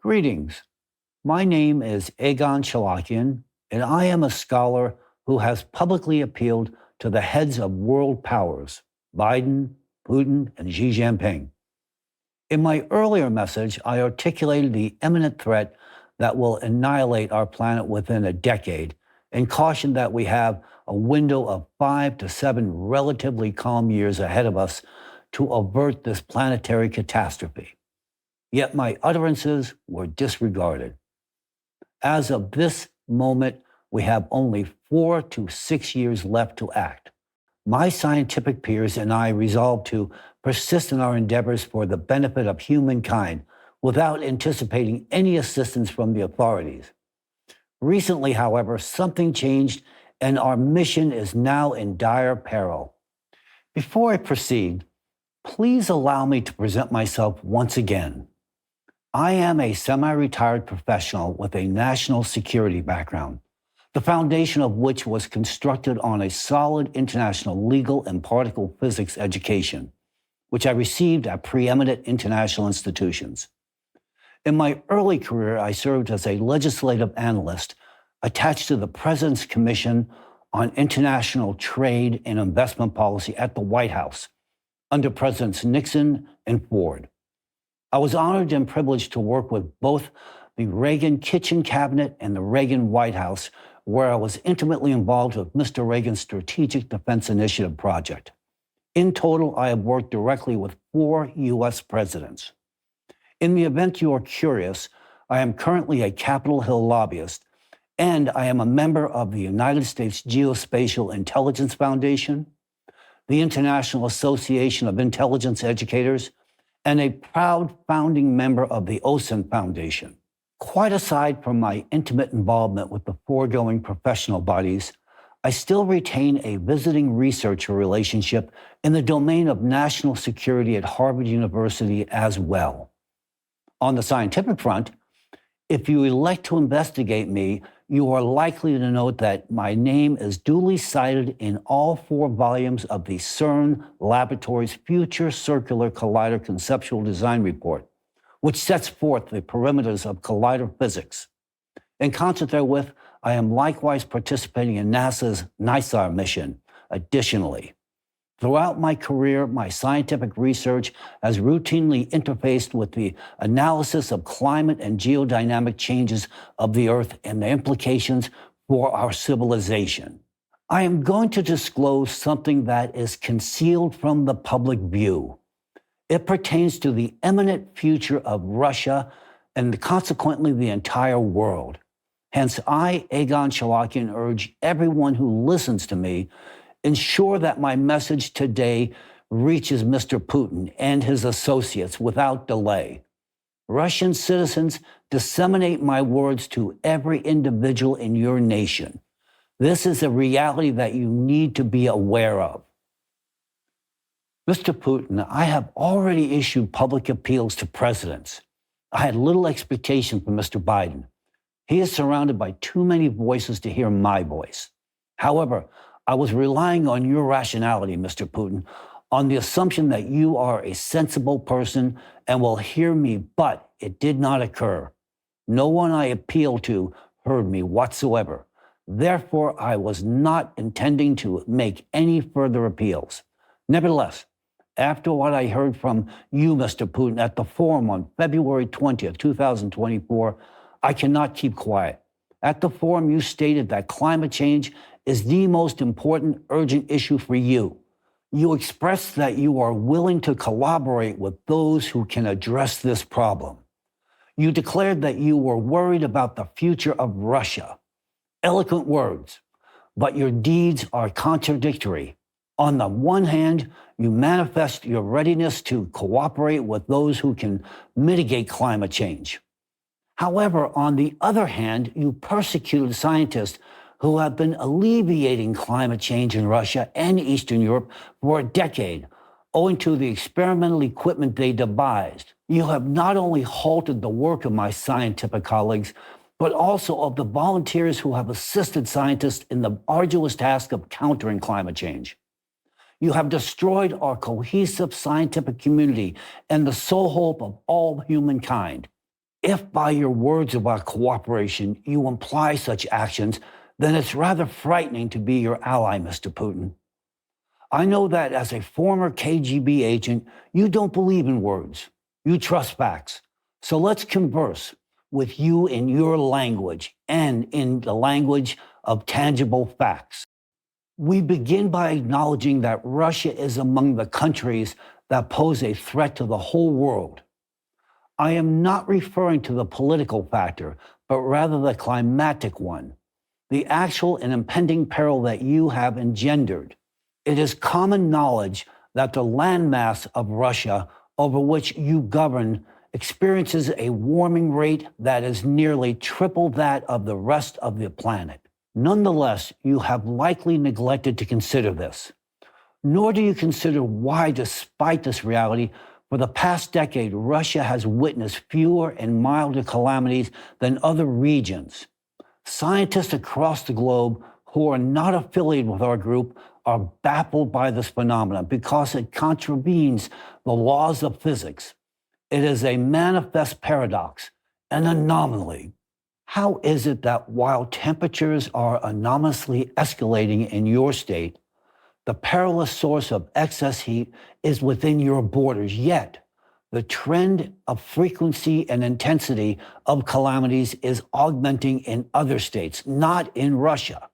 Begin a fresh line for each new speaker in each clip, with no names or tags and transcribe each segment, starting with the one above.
Greetings. My name is Egon Shalakian, and I am a scholar who has publicly appealed to the heads of world powers, Biden, Putin, and Xi Jinping. In my earlier message, I articulated the imminent threat that will annihilate our planet within a decade and cautioned that we have a window of 5 to 7 relatively calm years ahead of us to avert this planetary catastrophe. Yet my utterances were disregarded. As of this moment, we have only 4 to 6 years left to act. My scientific peers and I resolved to persist in our endeavors for the benefit of humankind without anticipating any assistance from the authorities. Recently, however, something changed and our mission is now in dire peril. Before I proceed, please allow me to present myself once again. I am a semi-retired professional with a national security background, the foundation of which was constructed on a solid international legal and particle physics education, which I received at preeminent international institutions. In my early career, I served as a legislative analyst attached to the President's Commission on International Trade and Investment Policy at the White House under Presidents Nixon and Ford. I was honored and privileged to work with both the Reagan Kitchen Cabinet and the Reagan White House, where I was intimately involved with Mr. Reagan's Strategic Defense Initiative project. In total, I have worked directly with 4 U.S. presidents. In the event you are curious, I am currently a Capitol Hill lobbyist, and I am a member of the United States Geospatial Intelligence Foundation, the International Association of Intelligence Educators, and a proud founding member of the OSINT Foundation. Quite aside from my intimate involvement with the foregoing professional bodies, I still retain a visiting researcher relationship in the domain of national security at Harvard University as well. On the scientific front, if you elect to investigate me, you are likely to note that my name is duly cited in all 4 volumes of the CERN Laboratory's Future Circular Collider Conceptual Design Report, which sets forth the perimeters of collider physics. In concert therewith, I am likewise participating in NASA's NISAR mission. Additionally, throughout my career, my scientific research has routinely interfaced with the analysis of climate and geodynamic changes of the Earth and the implications for our civilization. I am going to disclose something that is concealed from the public view. It pertains to the imminent future of Russia and consequently the entire world. Hence, I, Egon Shalakian, urge everyone who listens to me, ensure that my message today reaches Mr. Putin and his associates without delay. Russian citizens, disseminate my words to every individual in your nation. This is a reality that you need to be aware of. Mr. Putin, I have already issued public appeals to presidents. I had little expectation from Mr. Biden. He is surrounded by too many voices to hear my voice. However, I was relying on your rationality, Mr. Putin, on the assumption that you are a sensible person and will hear me, but it did not occur. No one I appealed to heard me whatsoever. Therefore, I was not intending to make any further appeals. Nevertheless, after what I heard from you, Mr. Putin, at the forum on February 20th, 2024, I cannot keep quiet. At the forum, you stated that climate change is the most important urgent issue for you. You expressed that you are willing to collaborate with those who can address this problem. You declared that you were worried about the future of Russia. Eloquent words, but your deeds are contradictory. On the one hand, you manifest your readiness to cooperate with those who can mitigate climate change. However, on the other hand, you persecuted scientists who have been alleviating climate change in Russia and Eastern Europe for a decade, owing to the experimental equipment they devised. You have not only halted the work of my scientific colleagues, but also of the volunteers who have assisted scientists in the arduous task of countering climate change. You have destroyed our cohesive scientific community and the sole hope of all humankind. If by your words about cooperation you imply such actions, then it's rather frightening to be your ally, Mr. Putin. I know that as a former KGB agent, you don't believe in words. You trust facts. So let's converse with you in your language and in the language of tangible facts. We begin by acknowledging that Russia is among the countries that pose a threat to the whole world. I am not referring to the political factor, but rather the climatic one, the actual and impending peril that you have engendered. It is common knowledge that the landmass of Russia, over which you govern, experiences a warming rate that is nearly triple that of the rest of the planet. Nonetheless, you have likely neglected to consider this. Nor do you consider why, despite this reality, for the past decade, Russia has witnessed fewer and milder calamities than other regions. Scientists across the globe who are not affiliated with our group are baffled by this phenomenon because it contravenes the laws of physics. It is a manifest paradox, an anomaly. How is it that while temperatures are anomalously escalating in your state, the perilous source of excess heat is within your borders, yet the trend of frequency and intensity of calamities is augmenting in other states, not in Russia?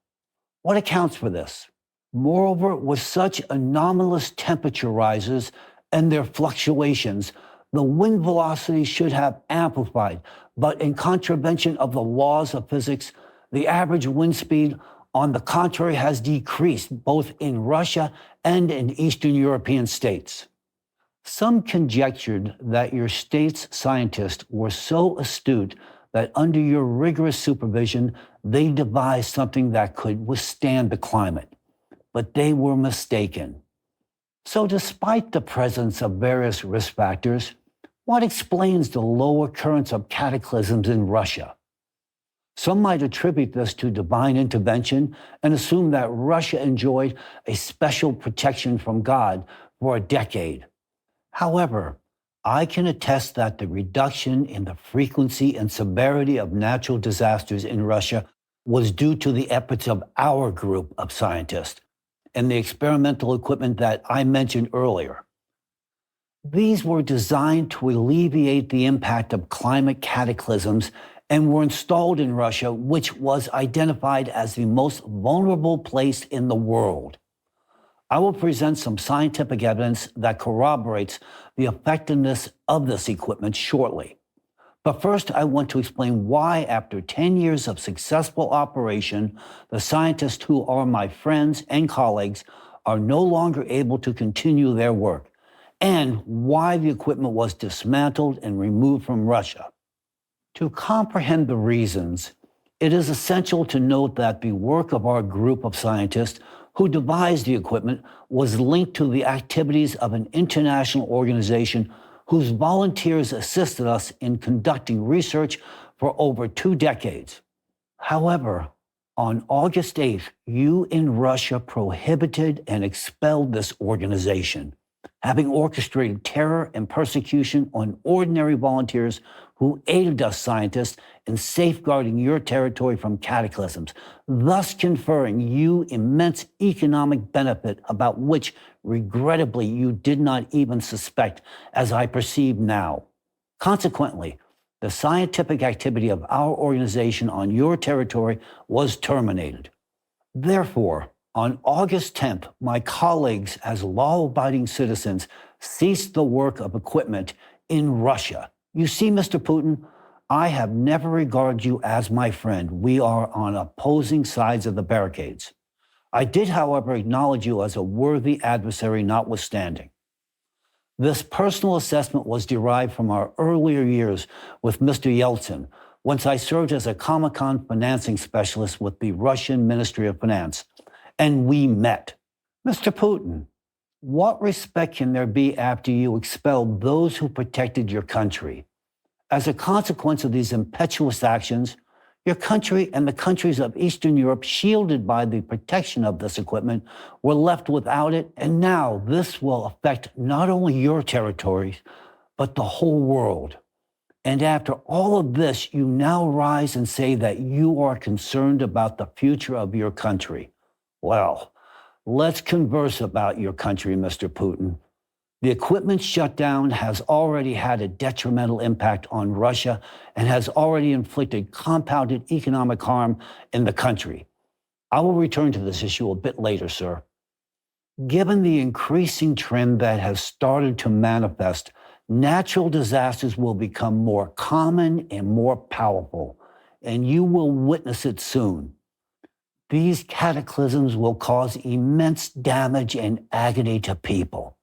What accounts for this? Moreover, with such anomalous temperature rises and their fluctuations, the wind velocity should have amplified, but in contravention of the laws of physics, the average wind speed, on the contrary, has decreased both in Russia and in Eastern European states. Some conjectured that your state's scientists were so astute that under your rigorous supervision, they devised something that could withstand the climate. But they were mistaken. So despite the presence of various risk factors, what explains the low occurrence of cataclysms in Russia? Some might attribute this to divine intervention and assume that Russia enjoyed a special protection from God for a decade. However, I can attest that the reduction in the frequency and severity of natural disasters in Russia was due to the efforts of our group of scientists and the experimental equipment that I mentioned earlier. These were designed to alleviate the impact of climate cataclysms and were installed in Russia, which was identified as the most vulnerable place in the world. I will present some scientific evidence that corroborates the effectiveness of this equipment shortly. But first, I want to explain why, after 10 years of successful operation, the scientists who are my friends and colleagues are no longer able to continue their work, and why the equipment was dismantled and removed from Russia. To comprehend the reasons, it is essential to note that the work of our group of scientists who devised the equipment was linked to the activities of an international organization whose volunteers assisted us in conducting research for over 2 decades. However, on August 8th, you in Russia prohibited and expelled this organization, having orchestrated terror and persecution on ordinary volunteers who aided us scientists in safeguarding your territory from cataclysms, thus conferring you immense economic benefit about which, regrettably, you did not even suspect, as I perceive now. Consequently, the scientific activity of our organization on your territory was terminated. Therefore, on August 10th, my colleagues as law-abiding citizens ceased the work of equipment in Russia. You see, Mr. Putin, I have never regarded you as my friend. We are on opposing sides of the barricades. I did, however, acknowledge you as a worthy adversary notwithstanding. This personal assessment was derived from our earlier years with Mr. Yeltsin, once I served as a Comecon financing specialist with the Russian Ministry of Finance, and we met. Mr. Putin, what respect can there be after you expelled those who protected your country? As a consequence of these impetuous actions, your country and the countries of Eastern Europe, shielded by the protection of this equipment, were left without it, and now this will affect not only your territories, but the whole world. And after all of this, you now rise and say that you are concerned about the future of your country. Well, let's converse about your country, Mr. Putin. The equipment shutdown has already had a detrimental impact on Russia and has already inflicted compounded economic harm in the country. I will return to this issue a bit later, sir. Given the increasing trend that has started to manifest, natural disasters will become more common and more powerful, and you will witness it soon. These cataclysms will cause immense damage and agony to people.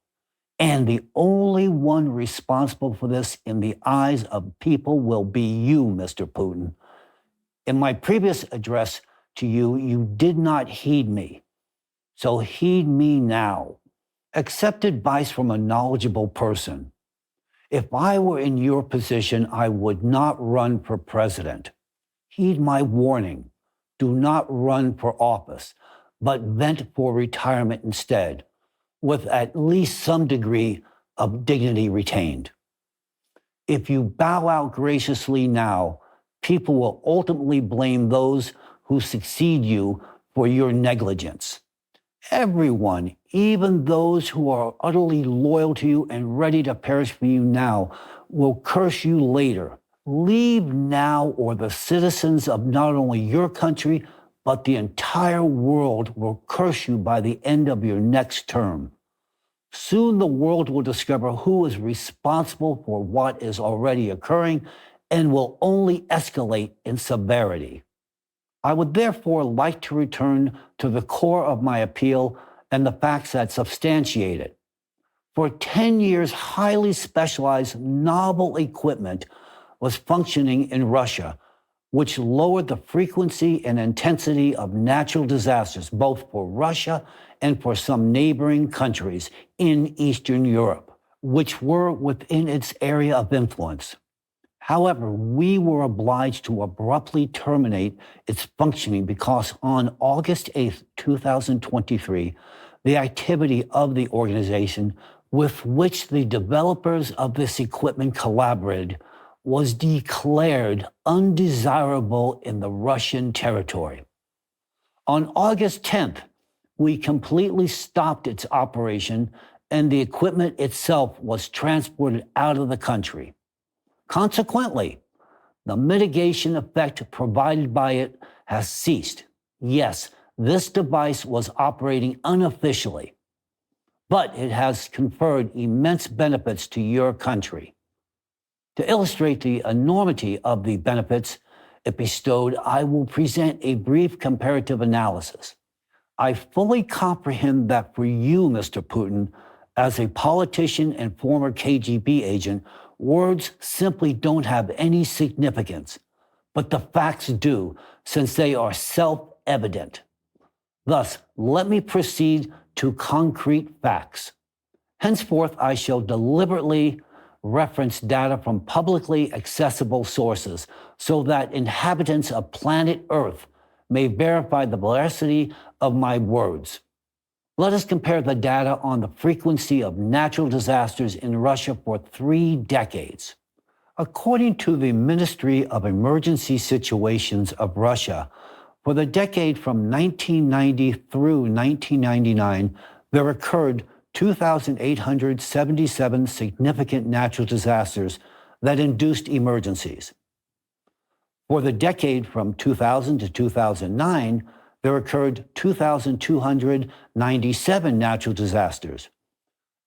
And the only one responsible for this in the eyes of people will be you, Mr. Putin. In my previous address to you, you did not heed me. So heed me now. Accept advice from a knowledgeable person. If I were in your position, I would not run for president. Heed my warning. Do not run for office, but vent for retirement instead, with at least some degree of dignity retained. If you bow out graciously now, people will ultimately blame those who succeed you for your negligence. Everyone, even those who are utterly loyal to you and ready to perish for you now, will curse you later. Leave now, or the citizens of not only your country, but the entire world will curse you by the end of your next term. Soon the world will discover who is responsible for what is already occurring and will only escalate in severity. I would therefore like to return to the core of my appeal and the facts that substantiate it. For 10 years, highly specialized novel equipment was functioning in Russia, which lowered the frequency and intensity of natural disasters, both for Russia and for some neighboring countries in Eastern Europe, which were within its area of influence. However, we were obliged to abruptly terminate its functioning because on August 8, 2023, the activity of the organization with which the developers of this equipment collaborated was declared undesirable in the Russian territory. On August 10th, we completely stopped its operation and the equipment itself was transported out of the country. Consequently, the mitigation effect provided by it has ceased. Yes, this device was operating unofficially, but it has conferred immense benefits to your country. To illustrate the enormity of the benefits it bestowed, I will present a brief comparative analysis. I fully comprehend that for you, Mr. Putin, as a politician and former KGB agent, words simply don't have any significance, but the facts do, since they are self-evident. Thus, let me proceed to concrete facts. Henceforth, I shall deliberately reference data from publicly accessible sources so that inhabitants of planet Earth may verify the veracity of my words. Let us compare the data on the frequency of natural disasters in Russia for 3 decades. According to the Ministry of Emergency Situations of Russia, for the decade from 1990 through 1999, there occurred 2,877 significant natural disasters that induced emergencies. For the decade from 2000 to 2009, there occurred 2,297 natural disasters.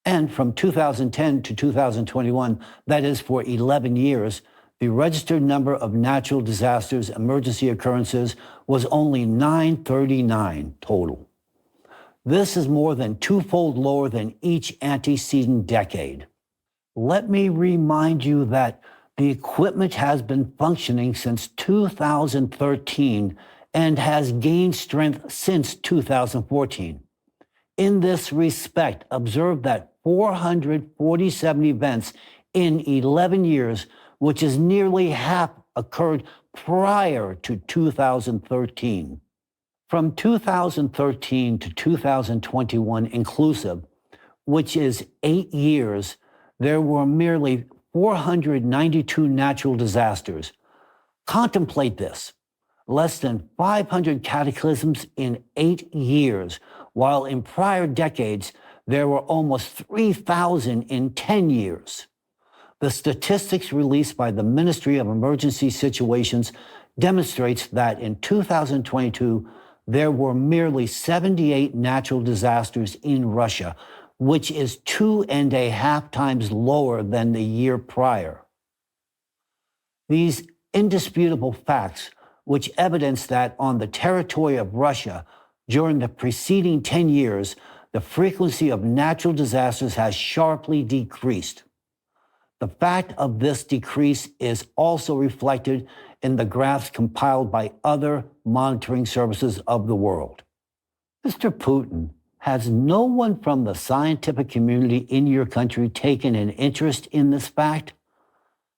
And from 2010 to 2021, that is for 11 years, the registered number of natural disasters emergency occurrences was only 939 total. This is more than twofold lower than each antecedent decade. Let me remind you that the equipment has been functioning since 2013 and has gained strength since 2014. In this respect, observe that 447 events in 11 years, which is nearly half, occurred prior to 2013. From 2013 to 2021 inclusive, which is 8 years, there were merely 492 natural disasters. Contemplate this. Less than 500 cataclysms in 8 years, while in prior decades, there were almost 3,000 in 10 years. The statistics released by the Ministry of Emergency Situations demonstrates that in 2022, there were merely 78 natural disasters in Russia, which is 2.5 times lower than the year prior. These indisputable facts, which evidence that on the territory of Russia, during the preceding 10 years, the frequency of natural disasters has sharply decreased. The fact of this decrease is also reflected in the graphs compiled by other monitoring services of the world. Mr. Putin, has no one from the scientific community in your country taken an interest in this fact?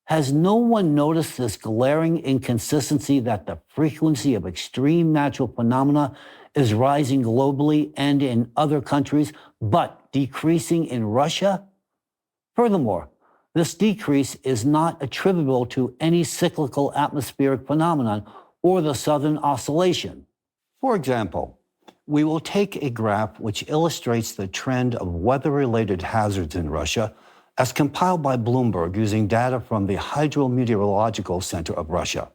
Has no one noticed this glaring inconsistency that the frequency of extreme natural phenomena is rising globally and in other countries, but decreasing in Russia? Furthermore, this decrease is not attributable to any cyclical atmospheric phenomenon or the Southern Oscillation. For example, we will take a graph which illustrates the trend of weather-related hazards in Russia as compiled by Bloomberg using data from the Hydrometeorological Center of Russia.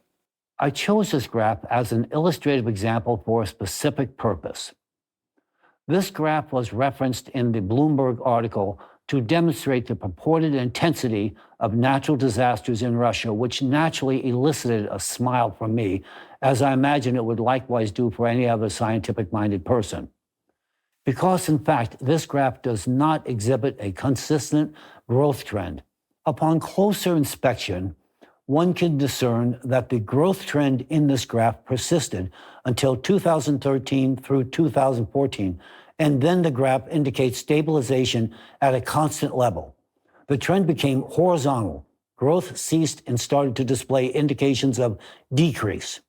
I chose this graph as an illustrative example for a specific purpose. This graph was referenced in the Bloomberg article to demonstrate the purported intensity of natural disasters in Russia, which naturally elicited a smile from me, as I imagine it would likewise do for any other scientific-minded person. Because, in fact, this graph does not exhibit a consistent growth trend. Upon closer inspection, one can discern that the growth trend in this graph persisted until 2013 through 2014, and then the graph indicates stabilization at a constant level. The trend became horizontal. Growth ceased and started to display indications of decrease.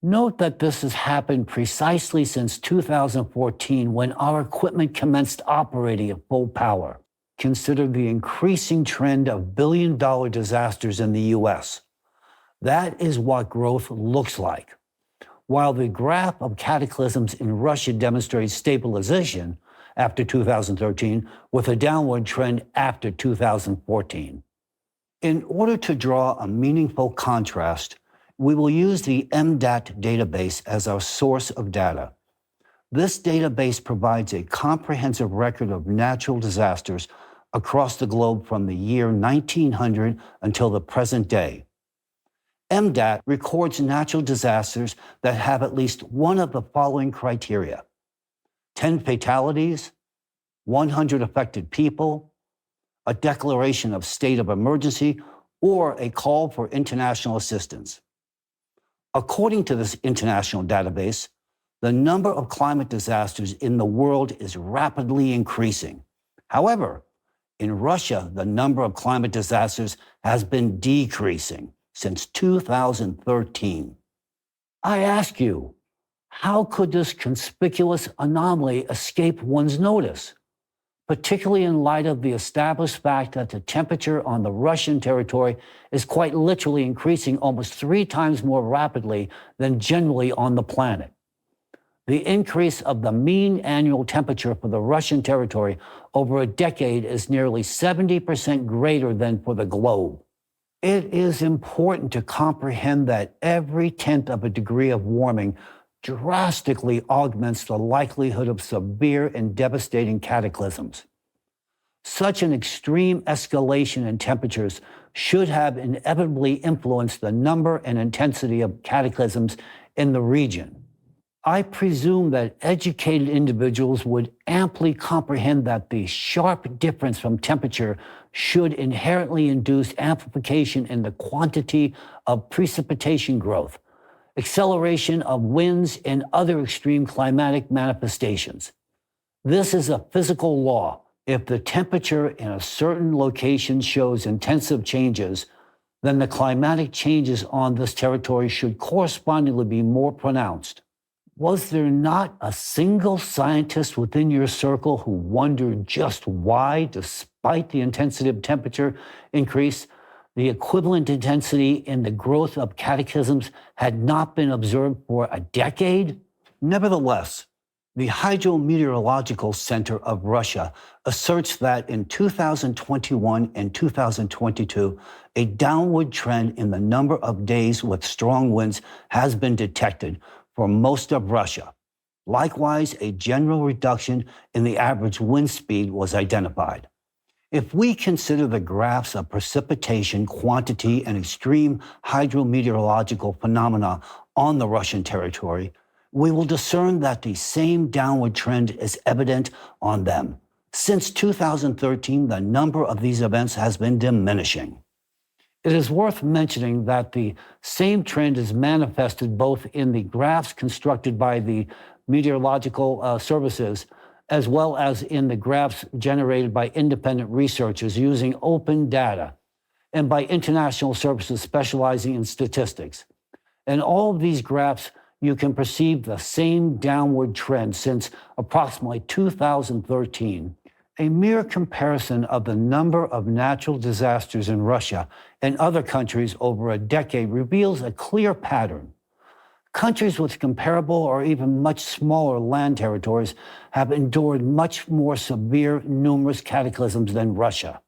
Note that this has happened precisely since 2014, when our equipment commenced operating at full power. Consider the increasing trend of billion-dollar disasters in the U.S. That is what growth looks like. While the graph of cataclysms in Russia demonstrates stabilization after 2013, with a downward trend after 2014. In order to draw a meaningful contrast, we will use the MDAT database as our source of data. This database provides a comprehensive record of natural disasters across the globe from the year 1900 until the present day. MDAT records natural disasters that have at least one of the following criteria: 10 fatalities, 100 affected people, a declaration of state of emergency, or a call for international assistance. According to this international database, the number of climate disasters in the world is rapidly increasing. However, in Russia, the number of climate disasters has been decreasing since 2013. I ask you, how could this conspicuous anomaly escape one's notice, particularly in light of the established fact that the temperature on the Russian territory is quite literally increasing almost 3 times more rapidly than generally on the planet? The increase of the mean annual temperature for the Russian territory over a decade is nearly 70% greater than for the globe. It is important to comprehend that every tenth of a degree of warming drastically augments the likelihood of severe and devastating cataclysms. Such an extreme escalation in temperatures should have inevitably influenced the number and intensity of cataclysms in the region. I presume that educated individuals would amply comprehend that the sharp difference from temperature should inherently induce amplification in the quantity of precipitation growth, acceleration of winds, and other extreme climatic manifestations. This is a physical law. If the temperature in a certain location shows intensive changes, then the climatic changes on this territory should correspondingly be more pronounced. Was there not a single scientist within your circle who wondered just why, despite the intensity of temperature increase, the equivalent intensity in the growth of cataclysms had not been observed for a decade? Nevertheless, the Hydrometeorological Center of Russia asserts that in 2021 and 2022, a downward trend in the number of days with strong winds has been detected for most of Russia. Likewise, a general reduction in the average wind speed was identified. If we consider the graphs of precipitation, quantity, and extreme hydrometeorological phenomena on the Russian territory, we will discern that the same downward trend is evident on them. Since 2013, the number of these events has been diminishing. It is worth mentioning that the same trend is manifested both in the graphs constructed by the meteorological services, as well as in the graphs generated by independent researchers using open data, and by international services specializing in statistics. In all of these graphs, you can perceive the same downward trend since approximately 2013. A mere comparison of the number of natural disasters in Russia and other countries over a decade reveals a clear pattern. Countries with comparable or even much smaller land territories have endured much more severe, numerous cataclysms than Russia.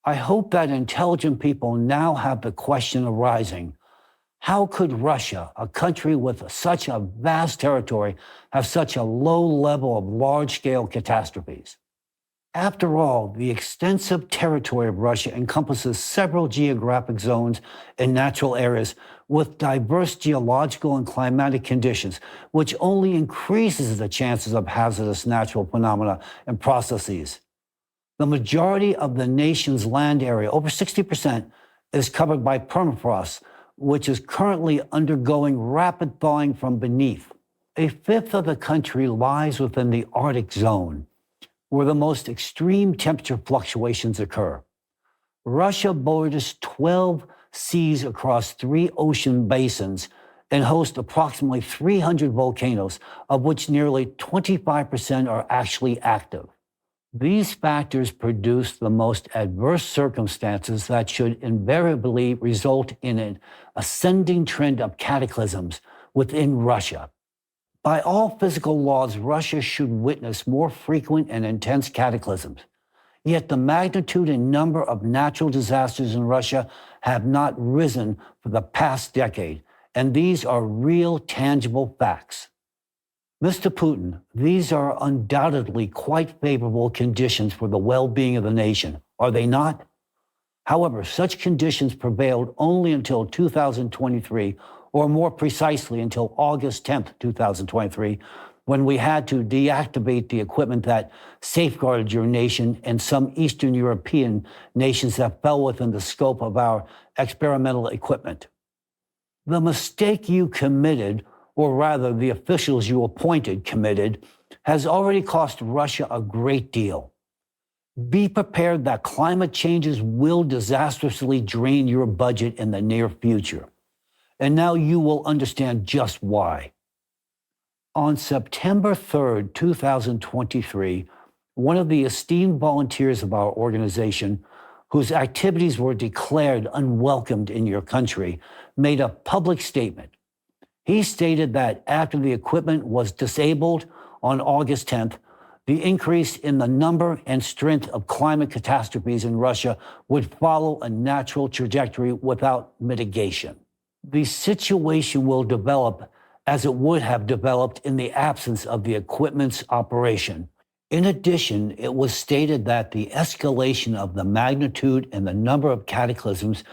I hope that intelligent people now have the question arising: how could Russia, a country with such a vast territory, have such a low level of large-scale catastrophes? After all, the extensive territory of Russia encompasses several geographic zones and natural areas with diverse geological and climatic conditions, which only increases the chances of hazardous natural phenomena and processes. The majority of the nation's land area, over 60%, is covered by permafrost, which is currently undergoing rapid thawing from beneath. A fifth of the country lies within the Arctic zone, where the most extreme temperature fluctuations occur. Russia borders 12 seas across 3 ocean basins and hosts approximately 300 volcanoes, of which nearly 25% are actually active. These factors produce the most adverse circumstances that should invariably result in an ascending trend of cataclysms within Russia. By all physical laws, Russia should witness more frequent and intense cataclysms. Yet the magnitude and number of natural disasters in Russia have not risen for the past decade, and these are real, tangible facts. Mr. Putin, these are undoubtedly quite favorable conditions for the well-being of the nation, are they not? However, such conditions prevailed only until 2023, or more precisely until August 10th, 2023, when we had to deactivate the equipment that safeguarded your nation and some Eastern European nations that fell within the scope of our experimental equipment. The mistake you committed, or rather the officials you appointed committed, has already cost Russia a great deal. Be prepared that climate changes will disastrously drain your budget in the near future. And now you will understand just why. On September 3rd, 2023, one of the esteemed volunteers of our organization, whose activities were declared unwelcomed in your country, made a public statement. He stated that after the equipment was disabled on August 10th, the increase in the number and strength of climate catastrophes in Russia would follow a natural trajectory without mitigation. The situation will develop as it would have developed in the absence of the equipment's operation. In addition, it was stated that the escalation of the magnitude and the number of cataclysms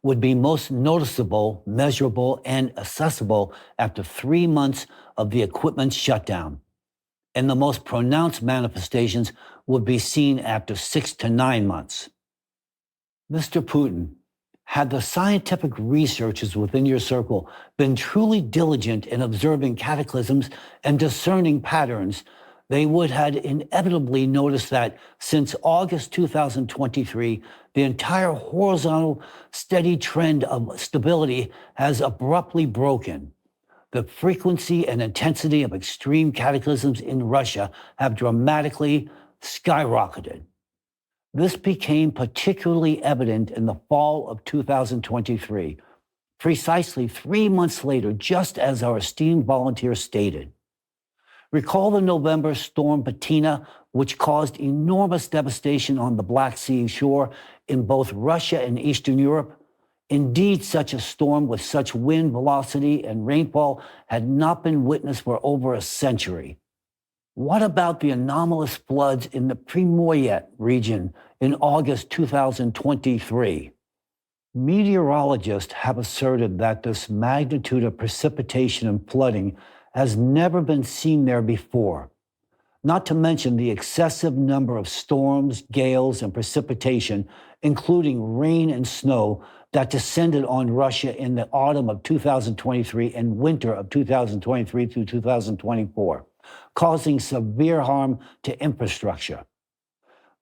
would be most noticeable, measurable, and accessible after 3 months of the equipment's shutdown. And the most pronounced manifestations would be seen after 6 to 9 months. Mr. Putin, had the scientific researchers within your circle been truly diligent in observing cataclysms and discerning patterns, they would have inevitably noticed that since August 2023, the entire horizontal steady trend of stability has abruptly broken. the frequency and intensity of extreme cataclysms in Russia have dramatically skyrocketed. This became particularly evident in the fall of 2023, precisely 3 months later, just as our esteemed volunteer stated. Recall the November storm Bettina, which caused enormous devastation on the Black Sea shore in both Russia and Eastern Europe? Indeed, such a storm with such wind velocity and rainfall had not been witnessed for over a century. What about the anomalous floods in the Primoryet region in August 2023? Meteorologists have asserted that this magnitude of precipitation and flooding has never been seen there before, not to mention the excessive number of storms, gales, and precipitation, including rain and snow, that descended on Russia in the autumn of 2023 and winter of 2023 through 2024, causing severe harm to infrastructure.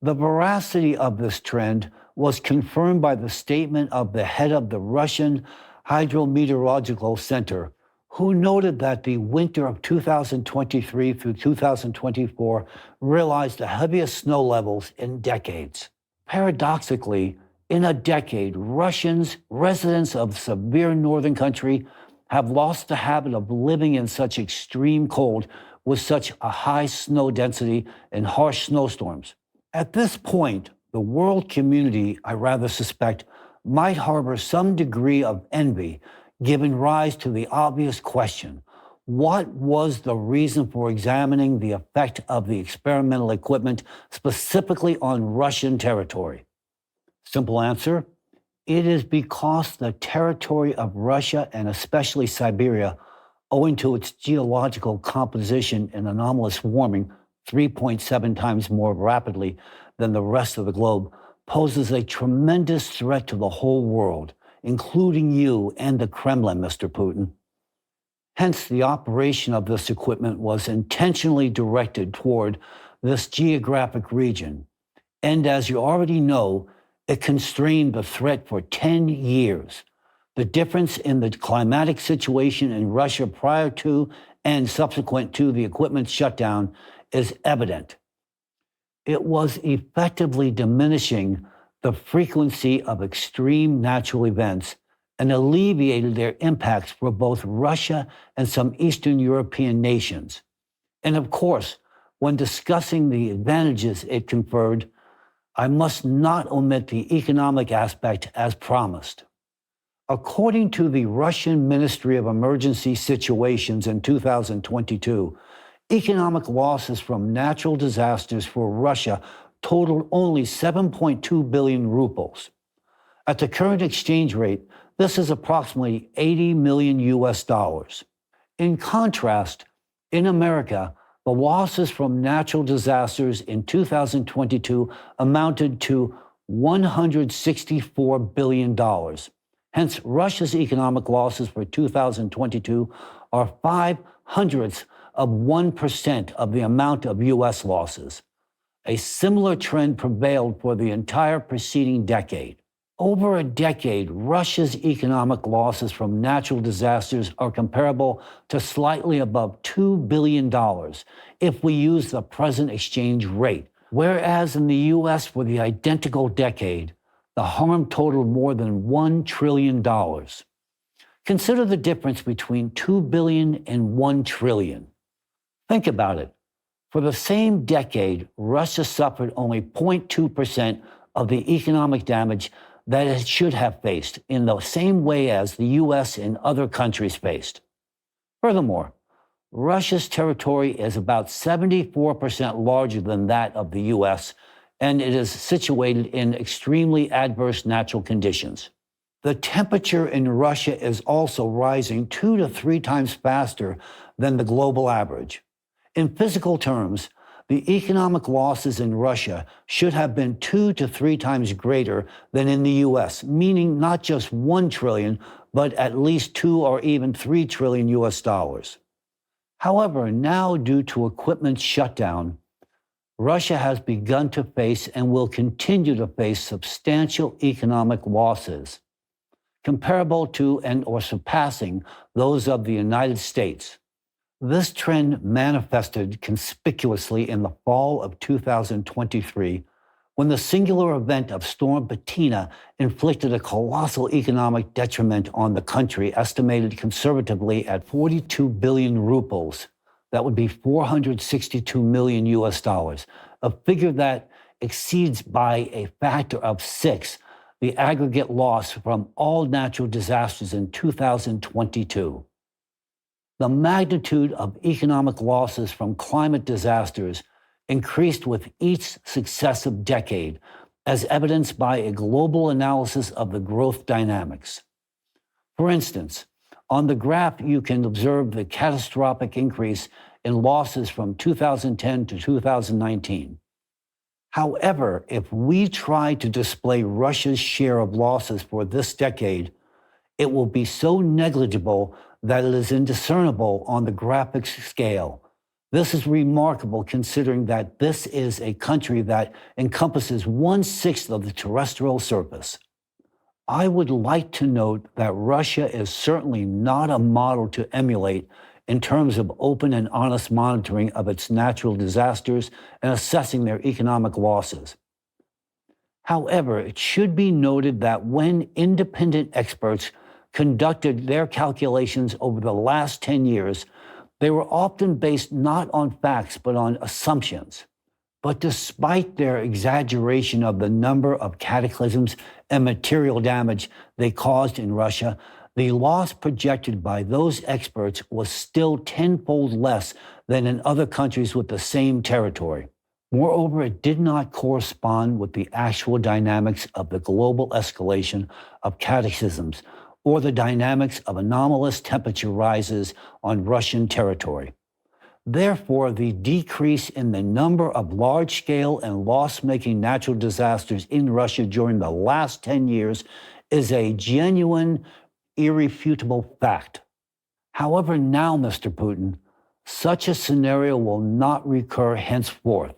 The veracity of this trend was confirmed by the statement of the head of the Russian Hydrometeorological Center, who noted that the winter of 2023 through 2024 realized the heaviest snow levels in decades. Paradoxically, in a decade, Russians, residents of severe northern country, have lost the habit of living in such extreme cold with such a high snow density and harsh snowstorms. At this point, the world community, I rather suspect, might harbor some degree of envy, giving rise to the obvious question: what was the reason for examining the effect of the experimental equipment specifically on Russian territory? Simple answer: it is because the territory of Russia, and especially Siberia, owing to its geological composition and anomalous warming 3.7 times more rapidly than the rest of the globe, poses a tremendous threat to the whole world, including you and the Kremlin, Mr. Putin. Hence, the operation of this equipment was intentionally directed toward this geographic region. And as you already know, it constrained the threat for 10 years. The difference in the climatic situation in Russia prior to and subsequent to the equipment shutdown is evident. It was effectively diminishing the frequency of extreme natural events and alleviated their impacts for both Russia and some Eastern European nations. And of course, when discussing the advantages it conferred, I must not omit the economic aspect as promised. According to the Russian Ministry of Emergency Situations in 2022, economic losses from natural disasters for Russia totaled only 7.2 billion rubles. At the current exchange rate, this is approximately 80 million US dollars. In contrast, in America, the losses from natural disasters in 2022 amounted to $164 billion. Hence, Russia's economic losses for 2022 are 0.05% of the amount of U.S. losses. A similar trend prevailed for the entire preceding decade. Over a decade, Russia's economic losses from natural disasters are comparable to slightly above $2 billion if we use the present exchange rate, whereas in the U.S. for the identical decade, the harm totaled more than $1 trillion. Consider the difference between $2 billion and $1 trillion. Think about it. For the same decade, Russia suffered only 0.2% of the economic damage that it should have faced in the same way as the U.S. and other countries faced. Furthermore, Russia's territory is about 74% larger than that of the U.S., and it is situated in extremely adverse natural conditions. The temperature in Russia is also rising 2 to 3 times faster than the global average. In physical terms, the economic losses in Russia should have been 2 to 3 times greater than in the U.S., meaning not just 1 trillion, but at least 2 or even 3 trillion U.S. dollars. However, now due to equipment shutdown, Russia has begun to face and will continue to face substantial economic losses. comparable to and or surpassing those of the United States. This trend manifested conspicuously in the fall of 2023, when the singular event of Storm Bettina inflicted a colossal economic detriment on the country, estimated conservatively at 42 billion rubles. That would be 462 million US dollars, a figure that exceeds by a factor of 6 the aggregate loss from all natural disasters in 2022. The magnitude of economic losses from climate disasters increased with each successive decade, as evidenced by a global analysis of the growth dynamics. For instance, on the graph, you can observe the catastrophic increase in losses from 2010 to 2019. However, if we try to display Russia's share of losses for this decade, it will be so negligible that it is indiscernible on the graphic scale. This is remarkable considering that this is a country that encompasses 1/6 of the terrestrial surface. I would like to note that Russia is certainly not a model to emulate in terms of open and honest monitoring of its natural disasters and assessing their economic losses. However, it should be noted that when independent experts conducted their calculations over the last 10 years, they were often based not on facts, but on assumptions. But despite their exaggeration of the number of cataclysms and material damage they caused in Russia, the loss projected by those experts was still tenfold less than in other countries with the same territory. Moreover, it did not correspond with the actual dynamics of the global escalation of cataclysms or the dynamics of anomalous temperature rises on Russian territory. Therefore, the decrease in the number of large-scale and loss-making natural disasters in Russia during the last 10 years is a genuine, irrefutable fact. However, now, Mr. Putin, such a scenario will not recur henceforth.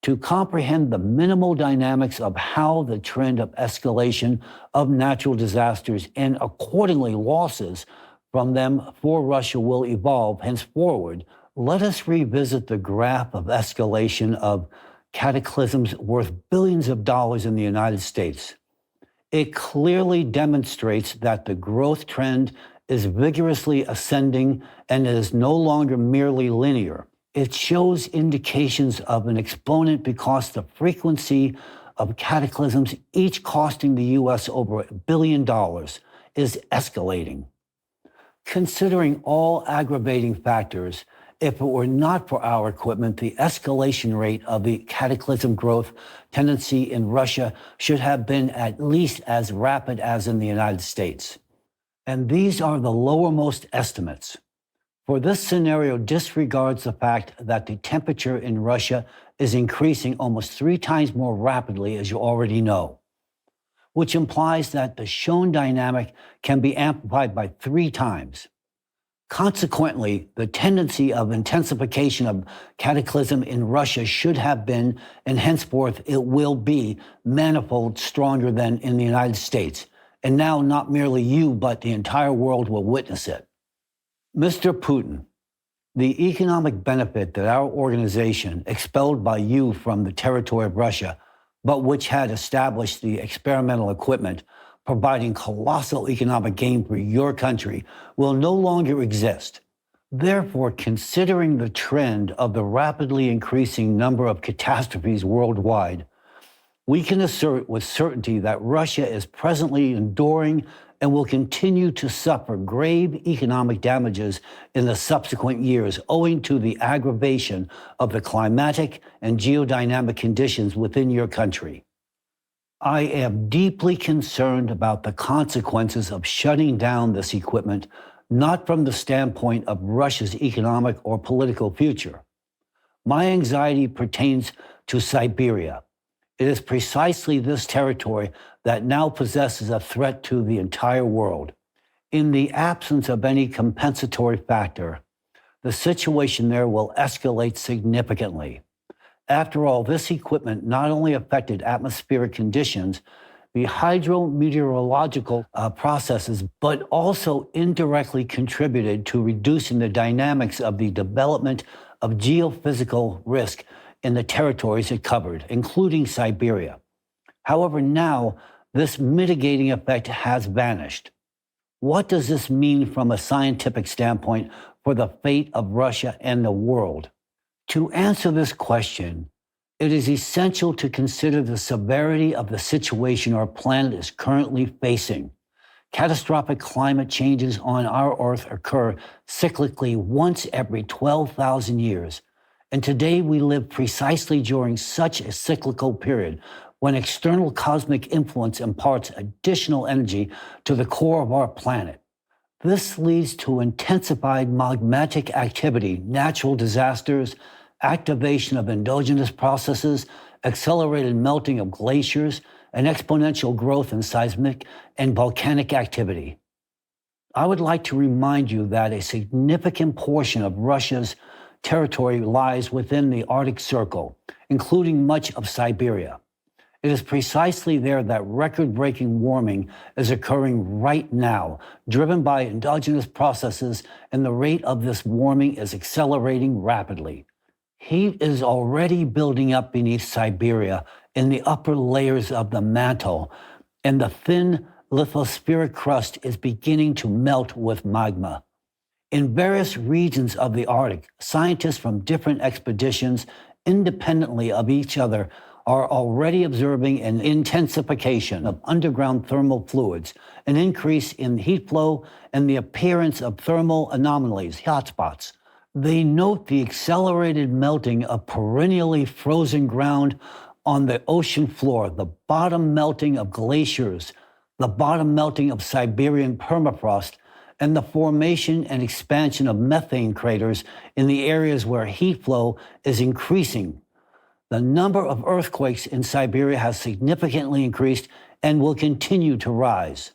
To comprehend the minimal dynamics of how the trend of escalation of natural disasters and accordingly losses from them for Russia will evolve henceforward, let us revisit the graph of escalation of cataclysms worth billions of dollars in the United States. It clearly demonstrates that the growth trend is vigorously ascending and is no longer merely linear. It shows indications of an exponent because the frequency of cataclysms, each costing the U.S. over $1 billion, is escalating. Considering all aggravating factors, if it were not for our equipment, the escalation rate of the cataclysm growth tendency in Russia should have been at least as rapid as in the United States. And these are the lowermost estimates. For this scenario disregards the fact that the temperature in Russia is increasing almost 3 times more rapidly, as you already know, which implies that the shown dynamic can be amplified by 3 times. Consequently, the tendency of intensification of cataclysm in Russia should have been, and henceforth it will be, manifold stronger than in the United States. And now not merely you, but the entire world will witness it. Mr. Putin, the economic benefit that our organization, expelled by you from the territory of Russia, but which had established the experimental equipment, providing colossal economic gain for your country, will no longer exist. Therefore, considering the trend of the rapidly increasing number of catastrophes worldwide, we can assert with certainty that Russia is presently enduring and will continue to suffer grave economic damages in the subsequent years owing to the aggravation of the climatic and geodynamic conditions within your country. I am deeply concerned about the consequences of shutting down this equipment, not from the standpoint of Russia's economic or political future. My anxiety pertains to Siberia. It is precisely this territory that now possesses a threat to the entire world. In the absence of any compensatory factor, the situation there will escalate significantly. After all, this equipment not only affected atmospheric conditions, the hydrometeorological processes, but also indirectly contributed to reducing the dynamics of the development of geophysical risk in the territories it covered, including Siberia. However, now this mitigating effect has vanished. What does this mean from a scientific standpoint for the fate of Russia and the world? To answer this question, it is essential to consider the severity of the situation our planet is currently facing. Catastrophic climate changes on our Earth occur cyclically once every 12,000 years. And today we live precisely during such a cyclical period when external cosmic influence imparts additional energy to the core of our planet. This leads to intensified magmatic activity, natural disasters, activation of endogenous processes, accelerated melting of glaciers, and exponential growth in seismic and volcanic activity. I would like to remind you that a significant portion of Russia's territory lies within the Arctic Circle, including much of Siberia. It is precisely there that record-breaking warming is occurring right now, driven by endogenous processes, and the rate of this warming is accelerating rapidly. Heat is already building up beneath Siberia in the upper layers of the mantle, and the thin lithospheric crust is beginning to melt with magma. In various regions of the Arctic, scientists from different expeditions, independently of each other, are already observing an intensification of underground thermal fluids, an increase in heat flow, and the appearance of thermal anomalies, hotspots. They note the accelerated melting of perennially frozen ground on the ocean floor, the bottom melting of glaciers, the bottom melting of Siberian permafrost, and the formation and expansion of methane craters in the areas where heat flow is increasing. The number of earthquakes in Siberia has significantly increased and will continue to rise.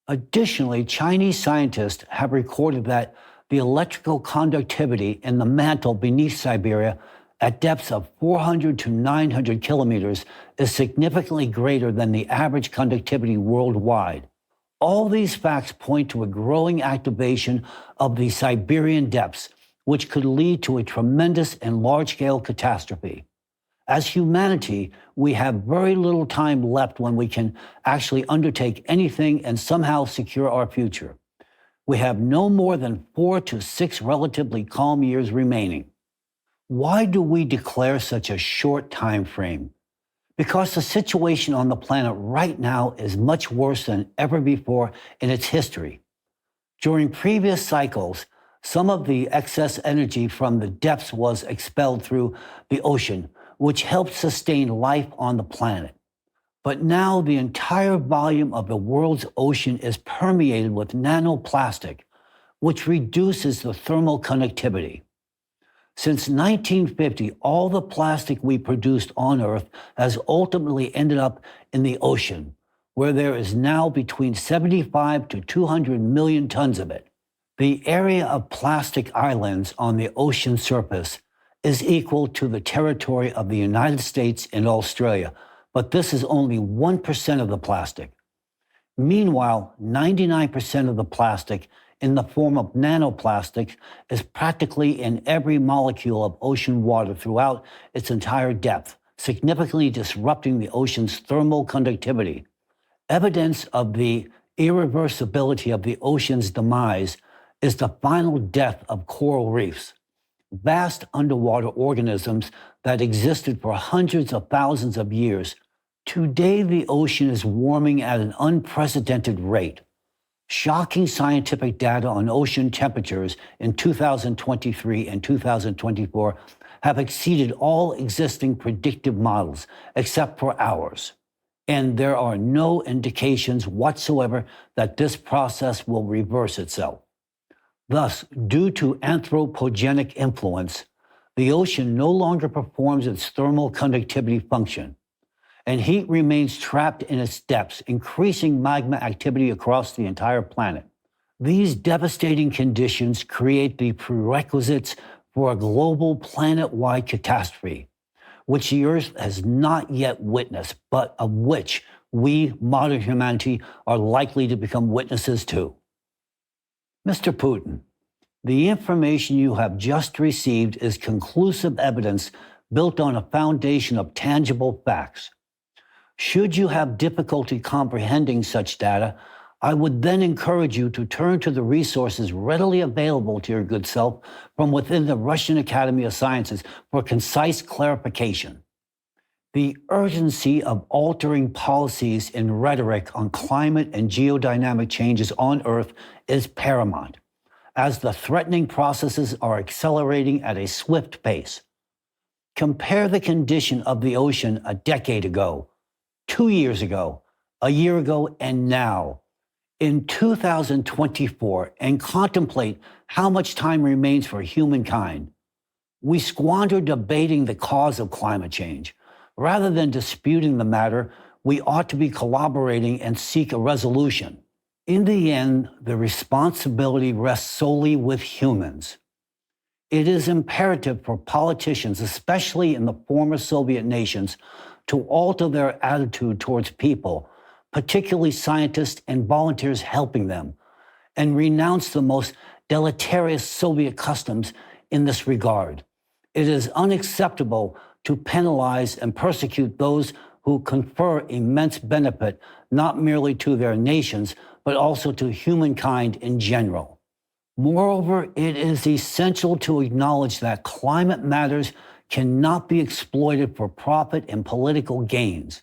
Additionally, Chinese scientists have recorded that the electrical conductivity in the mantle beneath Siberia at depths of 400 to 900 kilometers is significantly greater than the average conductivity worldwide. All these facts point to a growing activation of the Siberian depths, which could lead to a tremendous and large-scale catastrophe. As humanity, we have very little time left when we can actually undertake anything and somehow secure our future. We have no more than 4 to 6 relatively calm years remaining. Why do we declare such a short time frame? Because the situation on the planet right now is much worse than ever before in its history. During previous cycles, some of the excess energy from the depths was expelled through the ocean, which helped sustain life on the planet. But now the entire volume of the world's ocean is permeated with nanoplastic, which reduces the thermal conductivity. Since 1950, all the plastic we produced on Earth has ultimately ended up in the ocean, where there is now between 75 to 200 million tons of it. The area of plastic islands on the ocean surface is equal to the territory of the United States and Australia, but this is only 1% of the plastic. Meanwhile, 99% of the plastic in the form of nanoplastics is practically in every molecule of ocean water throughout its entire depth, significantly disrupting the ocean's thermal conductivity. Evidence of the irreversibility of the ocean's demise is the final death of coral reefs, vast underwater organisms that existed for hundreds of thousands of years. Today, the ocean is warming at an unprecedented rate. Shocking scientific data on ocean temperatures in 2023 and 2024 have exceeded all existing predictive models except for ours. And there are no indications whatsoever that this process will reverse itself. Thus, due to anthropogenic influence, the ocean no longer performs its thermal conductivity function, and heat remains trapped in its depths, increasing magma activity across the entire planet. These devastating conditions create the prerequisites for a global planet-wide catastrophe, which the Earth has not yet witnessed, but of which we, modern humanity, are likely to become witnesses to. Mr. Putin, the information you have just received is conclusive evidence built on a foundation of tangible facts. Should you have difficulty comprehending such data, I would then encourage you to turn to the resources readily available to your good self from within the Russian Academy of Sciences for concise clarification. The urgency of altering policies and rhetoric on climate and geodynamic changes on Earth is paramount, as the threatening processes are accelerating at a swift pace. Compare the condition of the ocean a decade ago, 2 years ago, a year ago, and now, in 2024, and contemplate how much time remains for humankind. We squander debating the cause of climate change. Rather than disputing the matter, we ought to be collaborating and seek a resolution. In the end, the responsibility rests solely with humans. It is imperative for politicians, especially in the former Soviet nations, to alter their attitude towards people, particularly scientists and volunteers helping them, and renounce the most deleterious Soviet customs in this regard. It is unacceptable to penalize and persecute those who confer immense benefit not merely to their nations, but also to humankind in general. Moreover, it is essential to acknowledge that climate matters cannot be exploited for profit and political gains.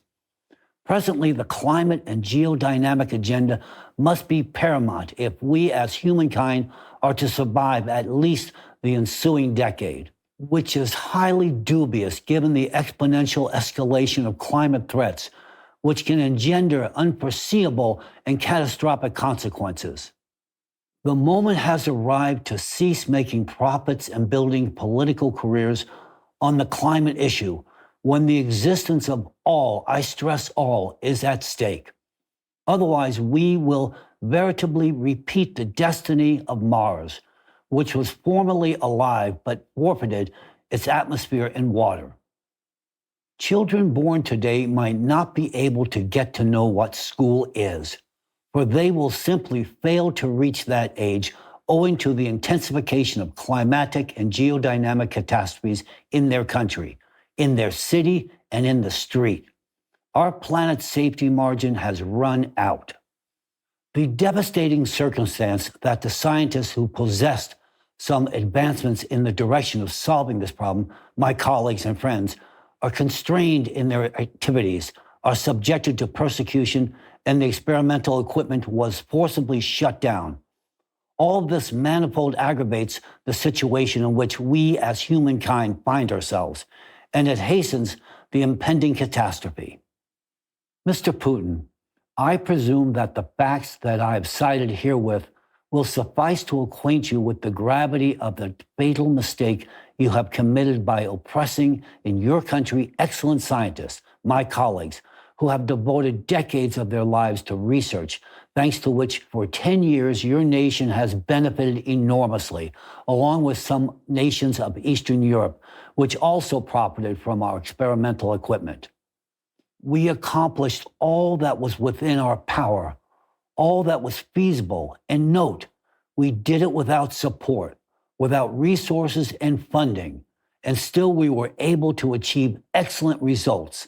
Presently, the climate and geodynamic agenda must be paramount if we as humankind are to survive at least the ensuing decade, which is highly dubious given the exponential escalation of climate threats, which can engender unforeseeable and catastrophic consequences. The moment has arrived to cease making profits and building political careers on the climate issue, when the existence of all, I stress all, is at stake. Otherwise, we will veritably repeat the destiny of Mars, which was formerly alive but forfeited its atmosphere and water. Children born today might not be able to get to know what school is, for they will simply fail to reach that age owing to the intensification of climatic and geodynamic catastrophes in their country, in their city, and in the street. Our planet's safety margin has run out. The devastating circumstance that the scientists who possessed some advancements in the direction of solving this problem, my colleagues and friends, are constrained in their activities, are subjected to persecution, and the experimental equipment was forcibly shut down. All of this manifold aggravates the situation in which we as humankind find ourselves, and it hastens the impending catastrophe. Mr. Putin, I presume that the facts that I have cited herewith will suffice to acquaint you with the gravity of the fatal mistake you have committed by oppressing in your country excellent scientists, my colleagues, who have devoted decades of their lives to research, thanks to which for 10 years your nation has benefited enormously, along with some nations of Eastern Europe, which also profited from our experimental equipment. We accomplished all that was within our power, all that was feasible, and note, we did it without support, without resources and funding, and still we were able to achieve excellent results.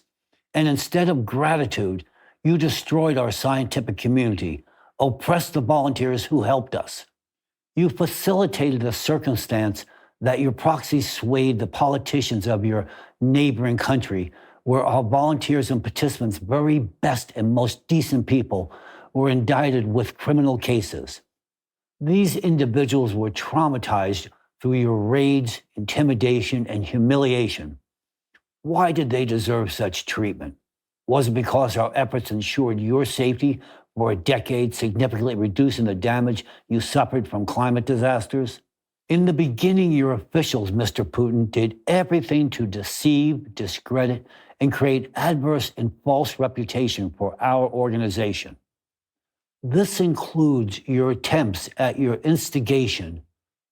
And instead of gratitude, you destroyed our scientific community, oppressed the volunteers who helped us. You facilitated the circumstance that your proxies swayed the politicians of your neighboring country, where our volunteers and participants, very best and most decent people, were indicted with criminal cases. These individuals were traumatized through your raids, intimidation, and humiliation. Why did they deserve such treatment? Was it because our efforts ensured your safety for a decade, significantly reducing the damage you suffered from climate disasters? In the beginning, your officials, Mr. Putin, did everything to deceive, discredit, and create adverse and false reputation for our organization. This includes your attempts at your instigation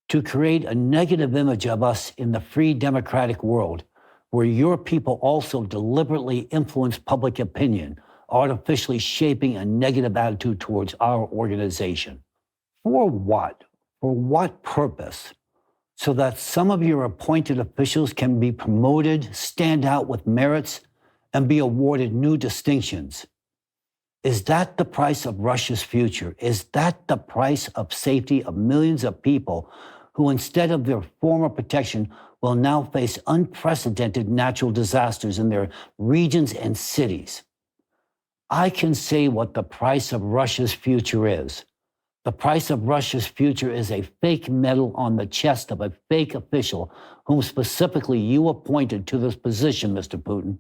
to create a negative image of us in the free democratic world, where your people also deliberately influence public opinion, artificially shaping a negative attitude towards our organization. For what? For what purpose? So that some of your appointed officials can be promoted, stand out with merits, and be awarded new distinctions. Is that the price of Russia's future? Is that the price of safety of millions of people who, instead of their former protection, will now face unprecedented natural disasters in their regions and cities? I can say what the price of Russia's future is. The price of Russia's future is a fake medal on the chest of a fake official whom specifically you appointed to this position, Mr. Putin.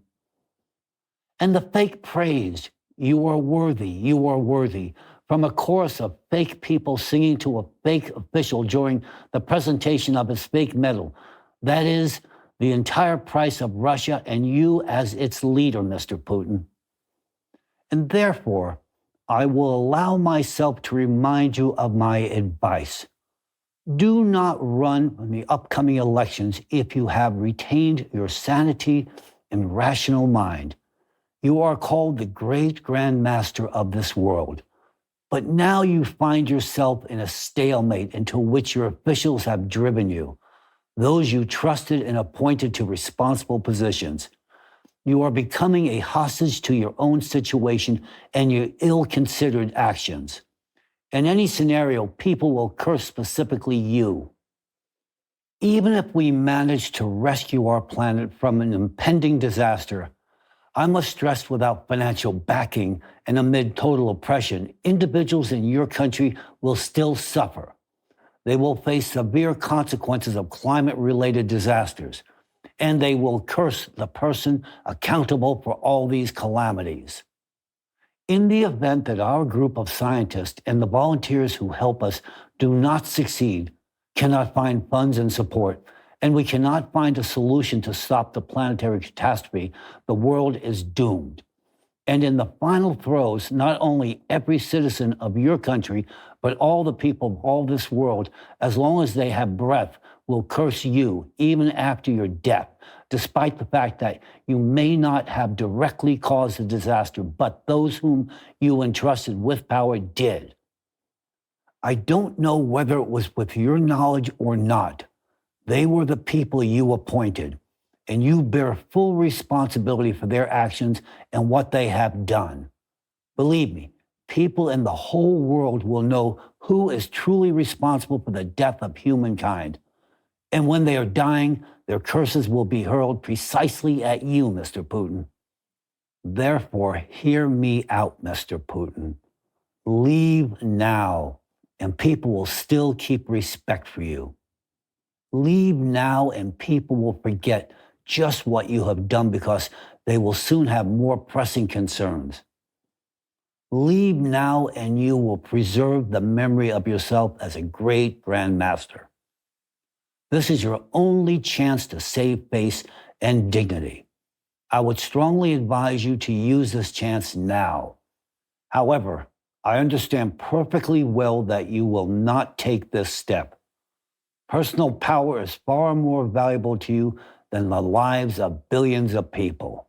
And the fake praise, you are worthy, from a chorus of fake people singing to a fake official during the presentation of his fake medal. That is the entire price of Russia and you as its leader, Mr. Putin. And therefore, I will allow myself to remind you of my advice. Do not run in the upcoming elections if you have retained your sanity and rational mind. You are called the great Grand Master of this world. But now you find yourself in a stalemate into which your officials have driven you, those you trusted and appointed to responsible positions. You are becoming a hostage to your own situation and your ill-considered actions. In any scenario, people will curse specifically you. Even if we manage to rescue our planet from an impending disaster, I must stress without financial backing and amid total oppression, individuals in your country will still suffer. They will face severe consequences of climate-related disasters, and they will curse the person accountable for all these calamities. In the event that our group of scientists and the volunteers who help us do not succeed, cannot find funds and support, and we cannot find a solution to stop the planetary catastrophe, the world is doomed. And in the final throes, not only every citizen of your country, but all the people of all this world, as long as they have breath, will curse you even after your death, despite the fact that you may not have directly caused the disaster, but those whom you entrusted with power did. I don't know whether it was with your knowledge or not. They were the people you appointed, and you bear full responsibility for their actions and what they have done. Believe me, people in the whole world will know who is truly responsible for the death of humankind. And when they are dying, their curses will be hurled precisely at you, Mr. Putin. Therefore, hear me out, Mr. Putin. Leave now, and people will still keep respect for you. Leave now, and people will forget just what you have done because they will soon have more pressing concerns. Leave now, and you will preserve the memory of yourself as a great Grand Master. This is your only chance to save face and dignity. I would strongly advise you to use this chance now. However, I understand perfectly well that you will not take this step. Personal power is far more valuable to you than the lives of billions of people.